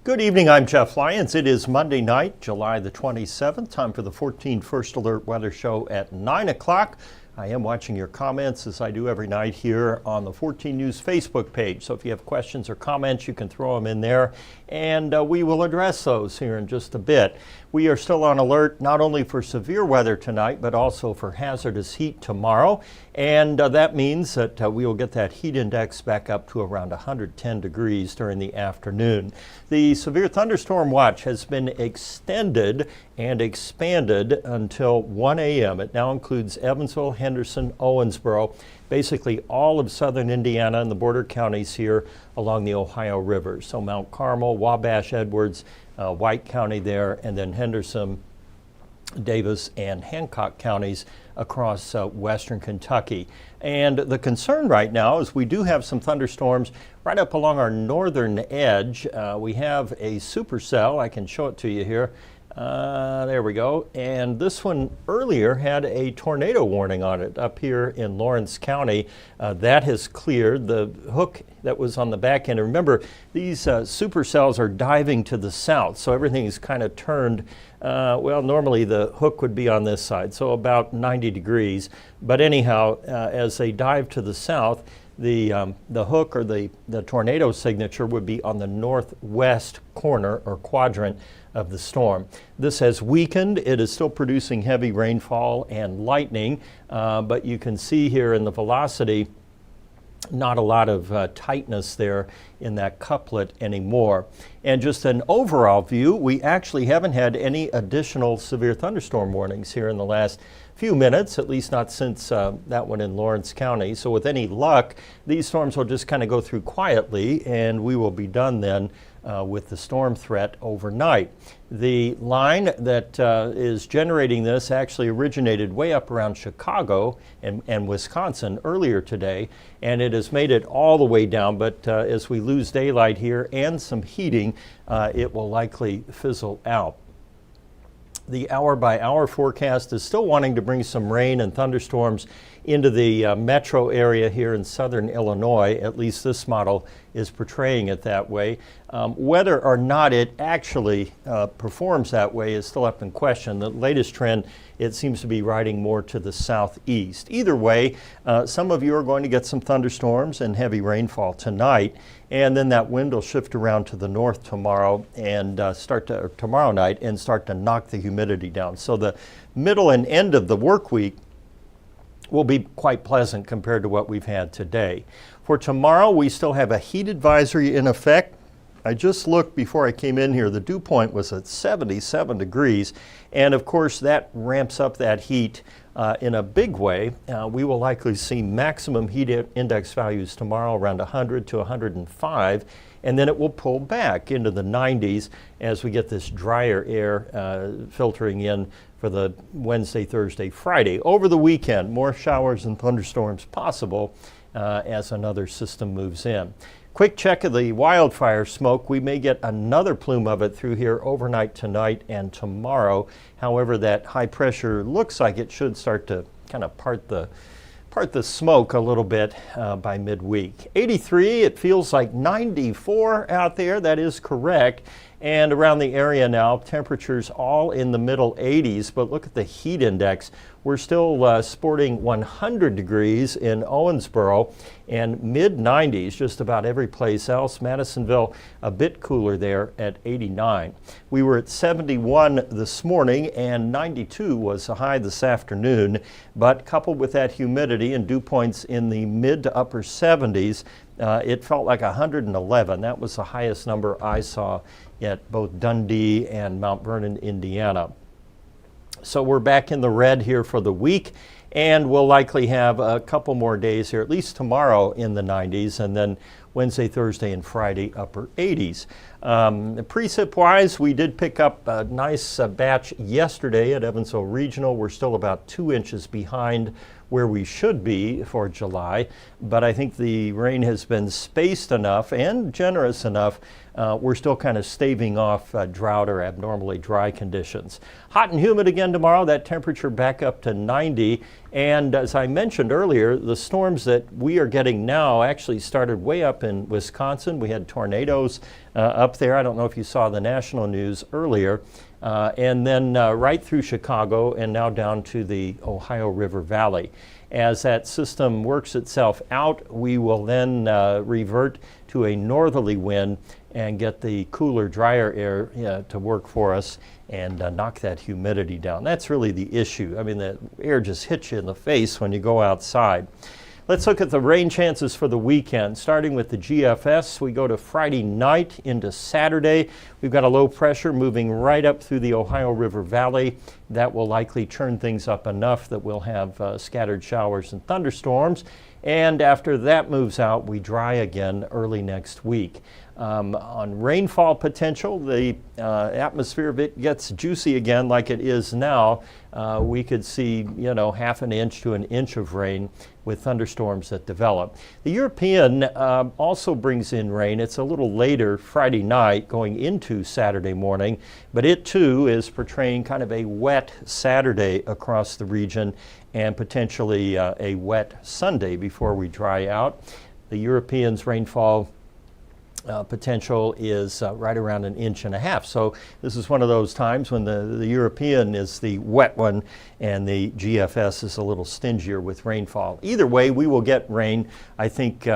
Good evening, I'm Jeff Lyons. It is Monday night, July the 27th, time for the 14First Alert Weather Show at 9 o'clock. I am watching your comments as I do every night here on the 14 News Facebook page. So if you have questions or comments, you can throw them in there and we will address those here in just a bit. We are still on alert not only for severe weather tonight, but also for hazardous heat tomorrow. And that means that we will get that heat index back up to around 110 degrees during the afternoon. The severe thunderstorm watch has been extended and expanded until 1 a.m. It now includes Evansville, Henderson, Owensboro, basically all of southern Indiana and the border counties here along the Ohio River. So Mount Carmel, Wabash, Edwards, White County there, and then Henderson, Davis, and Hancock counties across western Kentucky. And the concern right now is we do have some thunderstorms right up along our northern edge. We have a supercell. I can show it to you here. There we go. And this one earlier had a tornado warning on it up here in Lawrence County. That has cleared. The hook that was on the back end. And remember, these supercells are diving to the south, so everything is kind of turned. Well, normally the hook would be on this side, so about 90 degrees. But anyhow, as they dive to the south, the hook or the tornado signature would be on the northwest corner or quadrant of the storm. This has weakened. It is still producing heavy rainfall and lightning, but you can see here in the velocity not a lot of tightness there in that couplet anymore. And just an overall view, we actually haven't had any additional severe thunderstorm warnings here in the last few minutes, at least not since that one in Lawrence County. So with any luck, these storms will just kind of go through quietly and we will be done then with the storm threat overnight. The line that is generating this actually originated way up around Chicago and Wisconsin earlier today, and it has made it all the way down, but as we lose daylight here and some heating, it will likely fizzle out. The hour-by-hour forecast is still wanting to bring some rain and thunderstorms into the metro area here in southern Illinois. At least this model is portraying it that way. Whether or not it actually performs that way is still up in question. The latest trend, it seems to be riding more to the southeast. Either way, some of you are going to get some thunderstorms and heavy rainfall tonight, and then that wind will shift around to the north tomorrow and tomorrow night and start to knock the humidity down. So the middle and end of the work week will be quite pleasant compared to what we've had today. For tomorrow, we still have a heat advisory in effect. I just looked before I came in here. The dew point was at 77 degrees. And of course, that ramps up that heat in a big way. We will likely see maximum heat index values tomorrow around 100 to 105. And then it will pull back into the 90s as we get this drier air filtering in for the Wednesday, Thursday, Friday. Over the weekend, more showers and thunderstorms possible as another system moves in. Quick check of the wildfire smoke. We may get another plume of it through here overnight tonight and tomorrow. However, that high pressure looks like it should start to kind of part the smoke a little bit by midweek. 83, it feels like 94 out there. That is correct. And around the area now, temperatures all in the middle 80s, but look at the heat index. We're still sporting 100 degrees in Owensboro and mid 90s just about every place else. Madisonville a bit cooler there at 89. We were at 71 this morning and 92 was the high this afternoon, but coupled with that humidity and dew points in the mid to upper 70s, it felt like 111. That was the highest number I saw at both Dundee and Mount Vernon, Indiana. So we're back in the red here for the week, and we'll likely have a couple more days here, at least tomorrow in the 90s, and then Wednesday, Thursday, and Friday, upper 80s. Precip-wise, we did pick up a nice batch yesterday at Evansville Regional. We're still about 2 inches behind where we should be for July, but I think the rain has been spaced enough and generous enough. We're still kind of staving off drought or abnormally dry conditions. Hot and humid again tomorrow, that temperature back up to 90, And as I mentioned earlier, the storms that we are getting now actually started way up in Wisconsin. We had tornadoes up there. I don't know if you saw the national news earlier. And then right through Chicago and now down to the Ohio River Valley. As that system works itself out, we will then revert to a northerly wind and get the cooler, drier air to work for us and knock that humidity down. That's really the issue. I mean, the air just hits you in the face when you go outside. Let's look at the rain chances for the weekend. Starting with the GFS, we go to Friday night into Saturday. We've got a low pressure moving right up through the Ohio River Valley. That will likely turn things up enough that we'll have scattered showers and thunderstorms. And after that moves out, we dry again early next week. On rainfall potential, the atmosphere, if it gets juicy again like it is now, we could see, half an inch to an inch of rain with thunderstorms that develop. The European also brings in rain. It's a little later Friday night going into Saturday morning, but it too is portraying kind of a wet Saturday across the region and potentially a wet Sunday before we dry out. The European's rainfall potential is right around 1.5 inches. So this is one of those times when the European is the wet one and the GFS is a little stingier with rainfall. Either way, we will get rain, I think,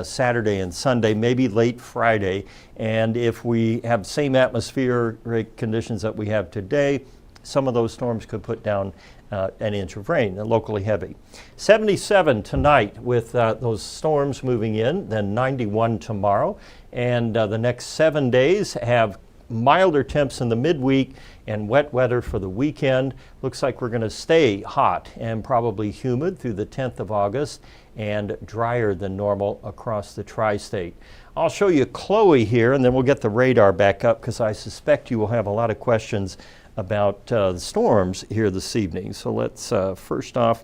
Saturday and Sunday, maybe late Friday. And if we have same atmospheric conditions that we have today, some of those storms could put down 1 inch of rain, locally heavy. 77 tonight with those storms moving in, then 91 tomorrow. And the next 7 days have milder temps in the midweek and wet weather for the weekend. Looks like we're going to stay hot and probably humid through the 10th of August and drier than normal across the tri-state. I'll show you Chloe here and then we'll get the radar back up because I suspect you will have a lot of questions about the storms here this evening. So let's first off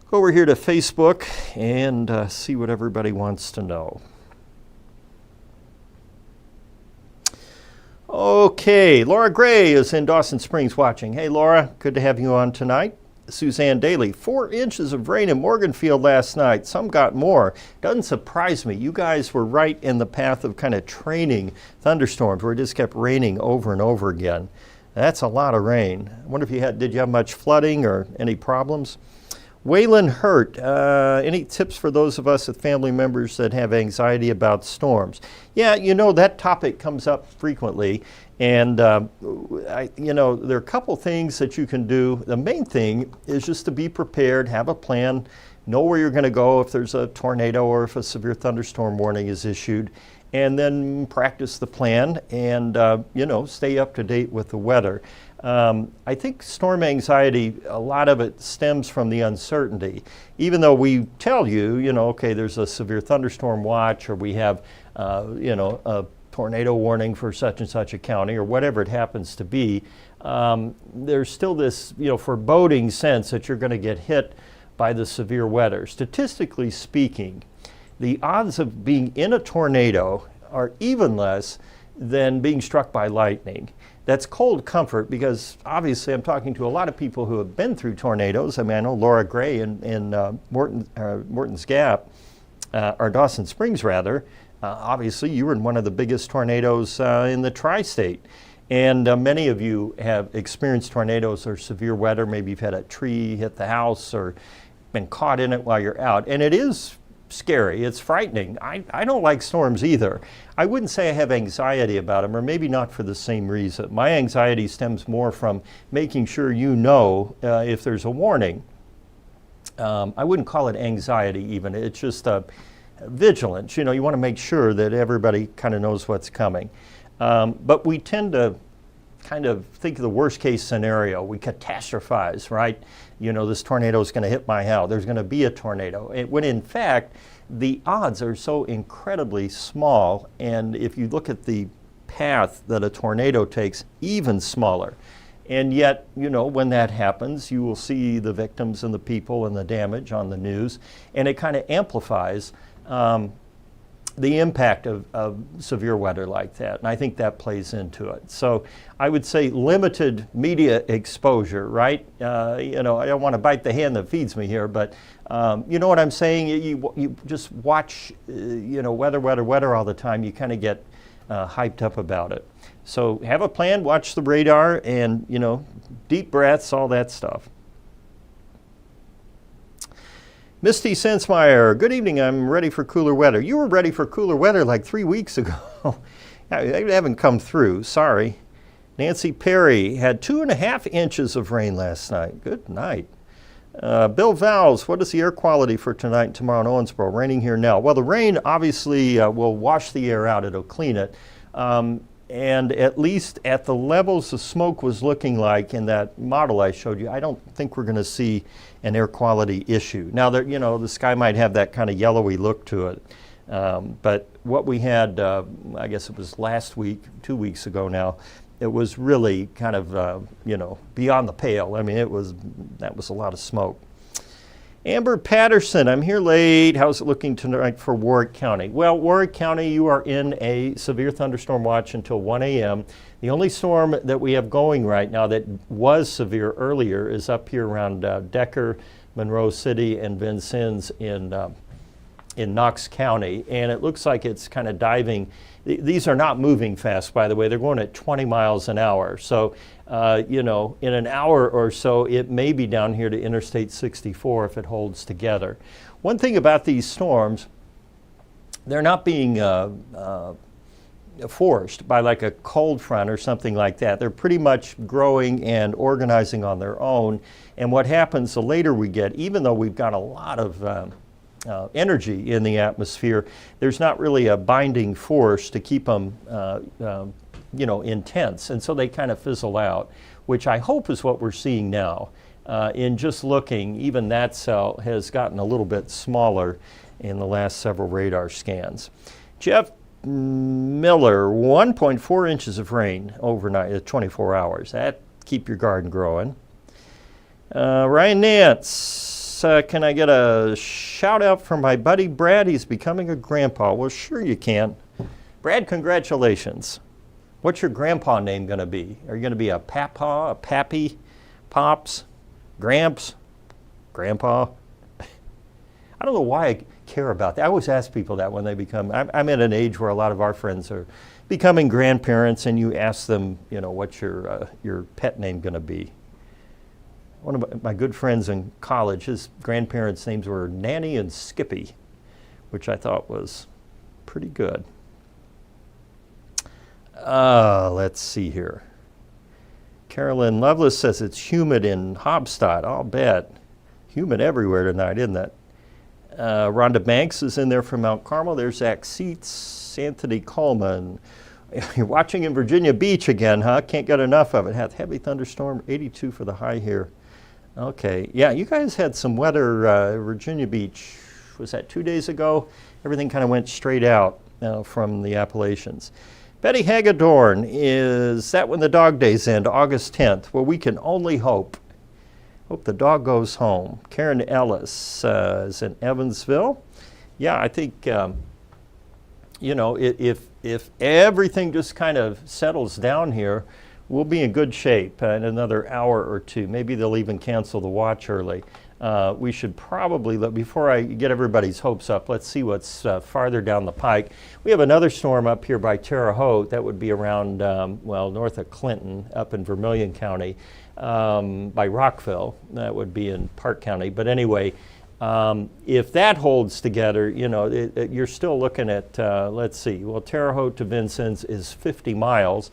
go over here to Facebook and see what everybody wants to know. Okay, Laura Gray is in Dawson Springs watching. Hey Laura, good to have you on tonight. Suzanne Daly, 4 inches of rain in Morganfield last night. Some got more. Doesn't surprise me. You guys were right in the path of kind of training thunderstorms where it just kept raining over and over again. That's a lot of rain. I wonder if did you have much flooding or any problems? Waylon Hurt, any tips for those of us with family members that have anxiety about storms? Yeah, that topic comes up frequently. And, there are a couple things that you can do. The main thing is just to be prepared, have a plan, know where you're going to go if there's a tornado or if a severe thunderstorm warning is issued, and then practice the plan and, stay up to date with the weather. I think storm anxiety, a lot of it stems from the uncertainty. Even though we tell you, okay, there's a severe thunderstorm watch or we have, a tornado warning for such and such a county or whatever it happens to be, there's still this, foreboding sense that you're going to get hit by the severe weather. Statistically speaking, the odds of being in a tornado are even less than being struck by lightning. That's cold comfort because obviously I'm talking to a lot of people who have been through tornadoes. I mean, I know Laura Gray in Morton's Gap, or Dawson Springs rather, obviously you were in one of the biggest tornadoes in the tri-state. And many of you have experienced tornadoes or severe weather. Maybe you've had a tree hit the house or been caught in it while you're out. And it is scary. It's frightening. I don't like storms either. I wouldn't say I have anxiety about them, or maybe not for the same reason. My anxiety stems more from making sure if there's a warning. I wouldn't call it anxiety even. It's just vigilance. You want to make sure that everybody kind of knows what's coming. But we tend to kind of think of the worst case scenario. We catastrophize, right? This tornado is going to hit my house. There's going to be a tornado. When in fact, the odds are so incredibly small. And if you look at the path that a tornado takes, even smaller. And yet, when that happens, you will see the victims and the people and the damage on the news. And it kind of amplifies the impact of severe weather like that, and I think that plays into it. So I would say limited media exposure, right? You know, I don't want to bite the hand that feeds me here, but you know what I'm saying? You just watch, you know, weather all the time. You kind of get hyped up about it. So have a plan, watch the radar, and, you know, deep breaths, all that stuff. Misty Sensmeyer, good evening. I'm ready for cooler weather. You were ready for cooler weather like 3 weeks ago. I haven't come through, sorry. Nancy Perry had 2.5 inches of rain last night. Good night. Bill Vowles, what is the air quality for tonight and tomorrow in Owensboro? Raining here now. Well, the rain obviously will wash the air out. It'll clean it. And at least at the levels the smoke was looking like in that model I showed you, I don't think we're going to see an air quality issue. Now, there, you know, the sky might have that kind of yellowy look to it. But what we had, I guess it was last week, 2 weeks ago now, it was really kind of, you know, beyond the pale. I mean, that was a lot of smoke. Amber Patterson, I'm here late. How's it looking tonight for Warwick County? Well, Warwick County, you are in a severe thunderstorm watch until 1 a.m. The only storm that we have going right now that was severe earlier is up here around Decker, Monroe City, and Vincennes in Knox County. And it looks like it's kind of diving. These are not moving fast, by the way. They're going at 20 miles an hour. So, you know, in an hour or so, it may be down here to Interstate 64 if it holds together. One thing about these storms, they're not being forced by like a cold front or something like that. They're pretty much growing and organizing on their own. And what happens the later we get, even though we've got a lot of energy in the atmosphere, there's not really a binding force to keep them you know, intense, and so they kind of fizzle out, which I hope is what we're seeing now. In just looking, even that cell has gotten a little bit smaller in the last several radar scans. Jeff Miller, 1.4 inches of rain overnight at 24 hours. That keep your garden growing. Ryan Nance, can I get a shout out from my buddy Brad? He's becoming a grandpa. Well, sure you can. Brad, congratulations. What's your grandpa name going to be? Are you going to be a Papaw, a Pappy, Pops, Gramps, Grandpa? I don't know why I care about that. I always ask people that when they become, I'm at an age where a lot of our friends are becoming grandparents, and you ask them, you know, what's your pet name going to be? One of my good friends in college, his grandparents' names were Nanny and Skippy, which I thought was pretty good. Let's see here. Carolyn Lovelace says it's humid in Hobstadt. I'll bet. Humid everywhere tonight, isn't it? Rhonda Banks is in there from Mount Carmel. There's Zach Seitz, Anthony Coleman. You're watching in Virginia Beach again, huh? Can't get enough of it. Had heavy thunderstorm, 82 for the high here. Okay, yeah, you guys had some weather, Virginia Beach. Was that 2 days ago? Everything kind of went straight out from the Appalachians. Betty Hagedorn, is that when the dog days end, August 10th? Well, we can only hope. Hope the dog goes home. Karen Ellis is in Evansville. Yeah, I think, you know, if everything just kind of settles down here, we'll be in good shape in another hour or two. Maybe they'll even cancel the watch early. We should probably, before I get everybody's hopes up, let's see what's farther down the pike. We have another storm up here by Terre Haute. That would be around, well, north of Clinton, up in Vermilion County, by Rockville. That would be in Park County. But anyway, if that holds together, you know, you're still looking at, let's see, well, Terre Haute to Vincennes is 50 miles,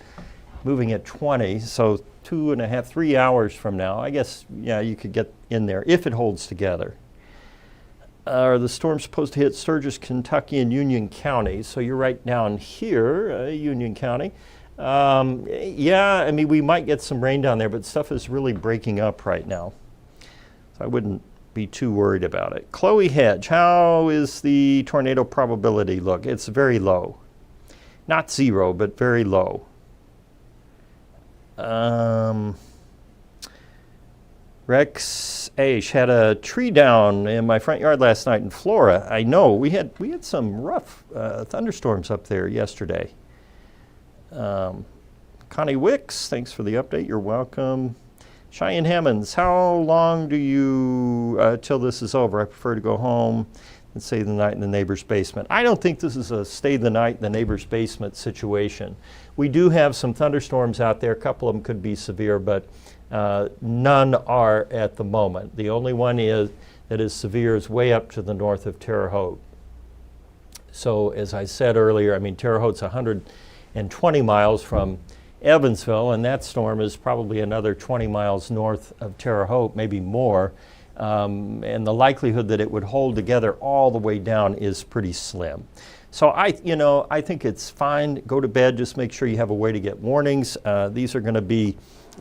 moving at 20, so 2.5, 3 hours from now, I guess, yeah, you could get in there if it holds together. Are the storms supposed to hit Sturgis, Kentucky, and Union County? So you're right down here, Union County. Yeah, I mean, we might get some rain down there, but stuff is really breaking up right now. So I wouldn't be too worried about it. Chloe Hedge, how is the tornado probability look? It's very low. Not zero, but very low. Rex Aish had a tree down in my front yard last night in Florida. I know we had some rough thunderstorms up there yesterday. Connie Wicks, thanks for the update. You're welcome. Cheyenne Hammonds, how long do you till this is over? I prefer to go home and stay the night in the neighbor's basement. I don't think this is a stay the night in the neighbor's basement situation. We do have some thunderstorms out there. A couple of them could be severe, but none are at the moment. The only one that is severe is way up to the north of Terre Haute. So as I said earlier, I mean, Terre Haute's 120 miles from Evansville, and that storm is probably another 20 miles north of Terre Haute, maybe more. And the likelihood that it would hold together all the way down is pretty slim. So I think it's fine. Go to bed. Just make sure you have a way to get warnings. These are going to be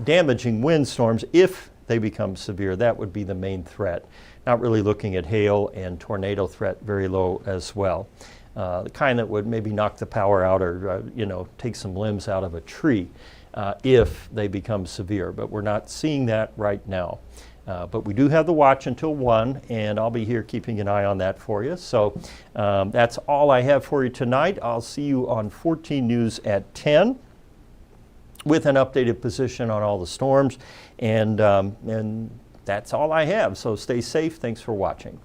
damaging windstorms if they become severe. That would be the main threat. Not really looking at hail and tornado threat very low as well. The kind that would maybe knock the power out or take some limbs out of a tree if they become severe. But we're not seeing that right now. But we do have the watch until 1, and I'll be here keeping an eye on that for you. So that's all I have for you tonight. I'll see you on 14 News at 10 with an updated position on all the storms. And that's all I have. So stay safe. Thanks for watching.